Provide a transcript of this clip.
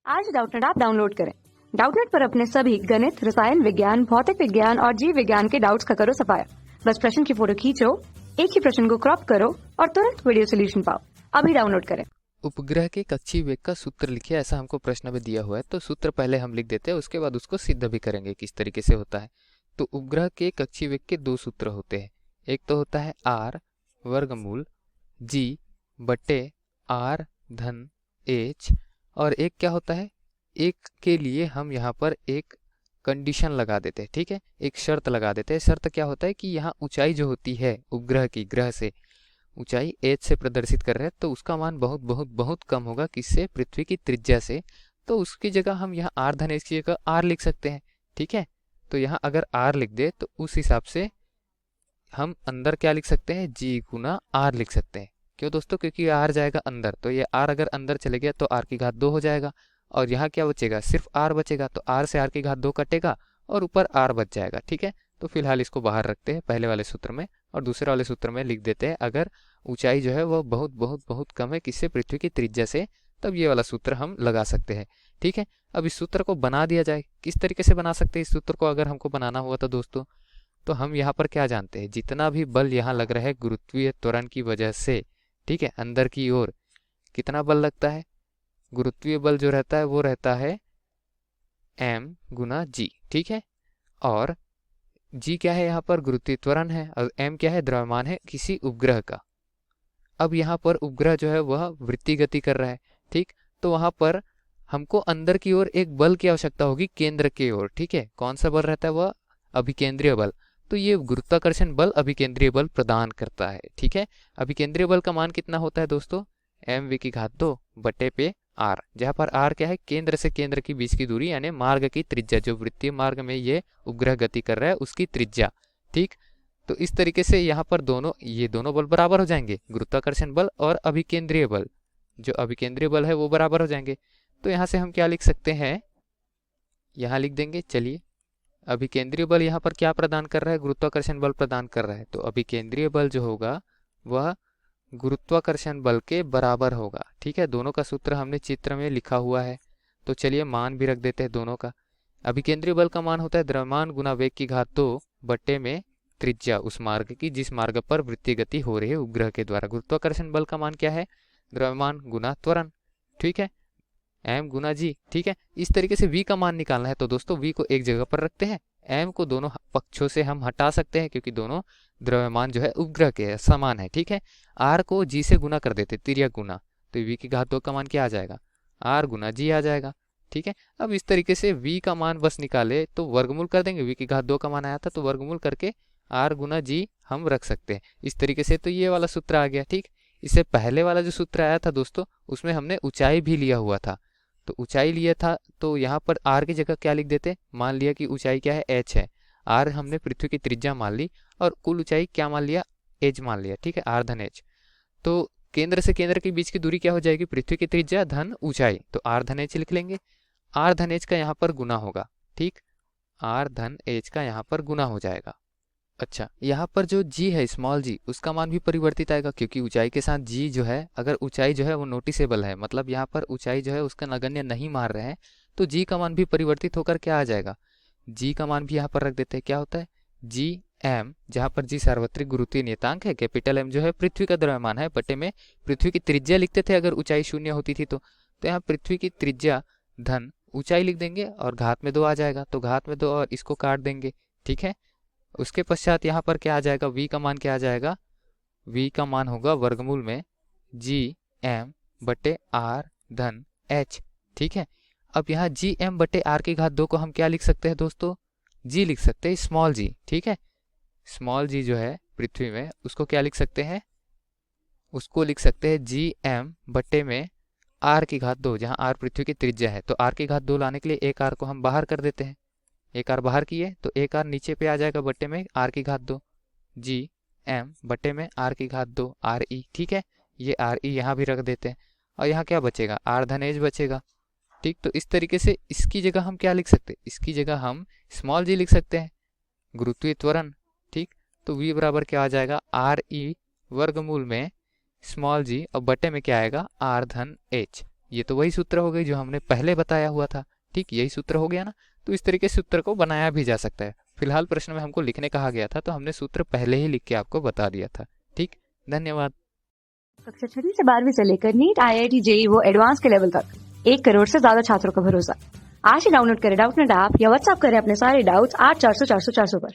आज Doubtnut app download करें। Doubtnut पर अपने सभी गणित, रसायन विज्ञान, भौतिक विज्ञान और जीव विज्ञान के डाउट्स का करो सफाया। बस प्रश्न की फोटो खींचो, एक ही प्रश्न को क्रॉप करो और तुरंत वीडियो सोल्यूशन पाओ। अभी डाउनलोड करें। उपग्रह के कक्षीय वेग का सूत्र लिखिए, ऐसा हमको प्रश्न में दिया हुआ है। तो सूत्र पहले हम लिख देते हैं, उसके बाद उसको सिद्ध भी करेंगे किस तरीके से होता है। तो उपग्रह के कक्षीय वेग के दो सूत्र होते हैं। एक तो होता है आर वर्गमूल जी बटे आर धन एच, और एक क्या होता है, एक के लिए हम यहाँ पर एक कंडीशन लगा देते हैं। ठीक है, एक शर्त लगा देते हैं। शर्त क्या होता है कि यहाँ ऊंचाई जो होती है उपग्रह की, ग्रह से ऊंचाई एच से प्रदर्शित कर रहे हैं, तो उसका मान बहुत बहुत बहुत कम होगा किससे, पृथ्वी की त्रिज्या से। तो उसकी जगह हम यहाँ आर धन एच की जगह आर लिख सकते हैं। ठीक है, तो यहाँ अगर आर लिख दे तो उस हिसाब से हम अंदर क्या लिख सकते हैं, जी गुना आर लिख सकते हैं। क्यों दोस्तों, क्योंकि आर जाएगा अंदर, तो ये आर अगर अंदर चले गया तो आर की घात 2 हो जाएगा, और यहाँ क्या बचेगा, सिर्फ आर बचेगा। तो आर से आर की घात 2 कटेगा और ऊपर आर बच जाएगा। ठीक है, तो फिलहाल इसको बाहर रखते हैं पहले वाले सूत्र में, और दूसरे वाले सूत्र में लिख देते हैं अगर ऊंचाई जो है वह बहुत बहुत बहुत कम है किससे, पृथ्वी की त्रिज्या से, तब ये वाला सूत्र हम लगा सकते हैं। ठीक है, अब इस सूत्र को बना दिया जाए। किस तरीके से बना सकते हैं इस सूत्र को, अगर हमको बनाना हुआ तो दोस्तों, तो हम यहाँ पर क्या जानते हैं, जितना भी बल यहाँ लग रहा है गुरुत्वीय त्वरण की वजह से, ठीक है, अंदर की ओर कितना बल लगता है, गुरुत्वीय बल जो रहता है वो रहता है m गुना जी। ठीक है, और g क्या है, यहाँ पर गुरुत्वीय त्वरण है, और m क्या है, द्रव्यमान है किसी उपग्रह का। अब यहाँ पर उपग्रह जो है वह वृत्तीय गति कर रहा है। ठीक, तो वहां पर हमको अंदर की ओर एक बल की आवश्यकता होगी, केंद्र की ओर। ठीक है, कौन सा बल रहता है, वह अभिकेंद्रीय बल। तो ये गुरुत्वाकर्षण बल अभिकेंद्रीय बल प्रदान करता है। ठीक है, अभिकेंद्रीय बल का मान कितना होता है दोस्तों, mv की घात 2 बटे पे आर, जहां पर आर क्या है, केंद्र से केंद्र के बीच की दूरी, यानी मार्ग की त्रिज्या, जो वृत्तीय मार्ग में ये उपग्रह गति कर रहा है उसकी त्रिज्या। ठीक, तो इस तरीके से यहाँ पर ये दोनों बल बराबर हो जाएंगे, गुरुत्वाकर्षण बल और अभिकेंद्रीय बल, जो अभिकेंद्रीय बल है वो बराबर हो जाएंगे। तो यहाँ से हम क्या लिख सकते हैं, यहाँ लिख देंगे, चलिए, अभिकेंद्रीय बल यहाँ पर क्या प्रदान कर रहा है, गुरुत्वाकर्षण बल प्रदान कर रहा है। तो अभिकेंद्रीय बल जो होगा वह गुरुत्वाकर्षण बल के बराबर होगा। ठीक है, दोनों का सूत्र हमने चित्र में लिखा हुआ है, तो चलिए मान भी रख देते हैं दोनों का। अभिकेंद्रीय बल का मान होता है द्रव्यमान गुना वेग की घात 2 बट्टे में त्रिज्या उस मार्ग की जिस मार्ग पर वृत्तीय गति हो रही है उपग्रह के द्वारा। गुरुत्वाकर्षण बल का मान क्या है, द्रव्यमान गुना त्वरण। ठीक है, m गुना जी। ठीक है, इस तरीके से v का मान निकालना है। तो दोस्तों v को एक जगह पर रखते हैं, m को दोनों पक्षों से हम हटा सकते हैं क्योंकि दोनों द्रव्यमान जो है उपग्रह के समान है। ठीक है, r को g से गुना कर देते, तिर्यक गुना, तो v की घात 2 का मान क्या आ जाएगा, r गुना g आ जाएगा। ठीक है, अब इस तरीके से v का मान बस निकाले तो वर्गमूल कर देंगे, v की घात 2 का मान आया था तो वर्गमूल करके r गुना g हम रख सकते हैं इस तरीके से। तो ये वाला सूत्र आ गया। ठीक, इससे पहले वाला जो सूत्र आया था दोस्तों, उसमें हमने ऊंचाई भी लिया हुआ था। तो ऊंचाई लिया था तो यहाँ पर r की जगह क्या लिख देते, मान लिया कि ऊंचाई क्या है, h है, r हमने पृथ्वी की त्रिज्या मान ली, और कुल ऊंचाई क्या मान लिया, h मान लिया। ठीक है, r धन h, तो केंद्र से केंद्र के बीच की दूरी क्या हो जाएगी, पृथ्वी की त्रिज्या धन ऊंचाई, तो r धन h लिख लेंगे। r धन h का यहाँ पर गुना होगा। ठीक, r धन h का यहाँ पर गुना हो जाएगा। अच्छा, यहाँ पर जो g है, स्मॉल g, उसका मान भी परिवर्तित आएगा क्योंकि ऊंचाई के साथ g जो है, अगर ऊंचाई जो है वो नोटिसेबल है, मतलब यहाँ पर ऊंचाई जो है उसका नगण्य नहीं मार रहे हैं, तो g का मान भी परिवर्तित होकर क्या आ जाएगा, g का मान भी यहाँ पर रख देते हैं। क्या होता है, g m, जहाँ पर g सार्वत्रिक गुरुत्वीय नियतांक है, कैपिटल M जो है पृथ्वी का द्रव्यमान है, बटे में पृथ्वी की त्रिज्या लिखते थे अगर ऊंचाई 0 होती थी तो यहाँ पृथ्वी की त्रिज्या धन ऊंचाई लिख देंगे और घात में 2 आ जाएगा, तो घात में 2 और इसको काट देंगे। ठीक है, उसके पश्चात यहाँ पर क्या आ जाएगा, v का मान क्या आ जाएगा, v का मान होगा वर्गमूल में जी m बटे आर धन h। ठीक है, अब यहाँ जी m बटे आर की घात 2 को हम क्या लिख सकते हैं दोस्तों, g लिख सकते हैं, स्मॉल g। ठीक है, स्मॉल g जो है पृथ्वी में, उसको क्या लिख सकते हैं, उसको लिख सकते हैं जी m बटे में आर की घात 2, जहाँ आर पृथ्वी की त्रिज्या है, तो आर की घात 2 लाने के लिए एक आर को हम बाहर कर देते हैं, एक आर बाहर किए तो एक आर नीचे पे आ जाएगा बट्टे में आर की घात 2, जी एम बट्टे में आर की घात 2 आर ई। ठीक है, ये आर ई यहाँ भी रख देते हैं, और यहाँ क्या बचेगा, आर धन एच बचेगा। ठीक, तो इस तरीके से इसकी जगह हम क्या लिख सकते हैं, इसकी जगह हम स्मॉल जी लिख सकते हैं, गुरुत्वीय त्वरण। ठीक, तो v बराबर क्या आ जाएगा, आर ई वर्गमूल में स्मॉल जी, और बटे में क्या आएगा, आर धन एच। ये तो वही सूत्र हो गई जो हमने पहले बताया हुआ था। ठीक, यही सूत्र हो गया ना। तो इस तरीके से सूत्र को बनाया भी जा सकता है। फिलहाल प्रश्न में हमको लिखने कहा गया था, तो हमने सूत्र पहले ही लिख के आपको बता दिया था। ठीक, धन्यवाद। कक्षा 6 से 12वीं से लेकर नीट, IIT, JEE वो एडवांस के लेवल तक 1 करोड़ से ज्यादा छात्रों का भरोसा। आज ही डाउनलोड करें डाउटनेट ऐप या व्हाट्सएप करें अपने सारे डाउट्स 8400 400 400 पर।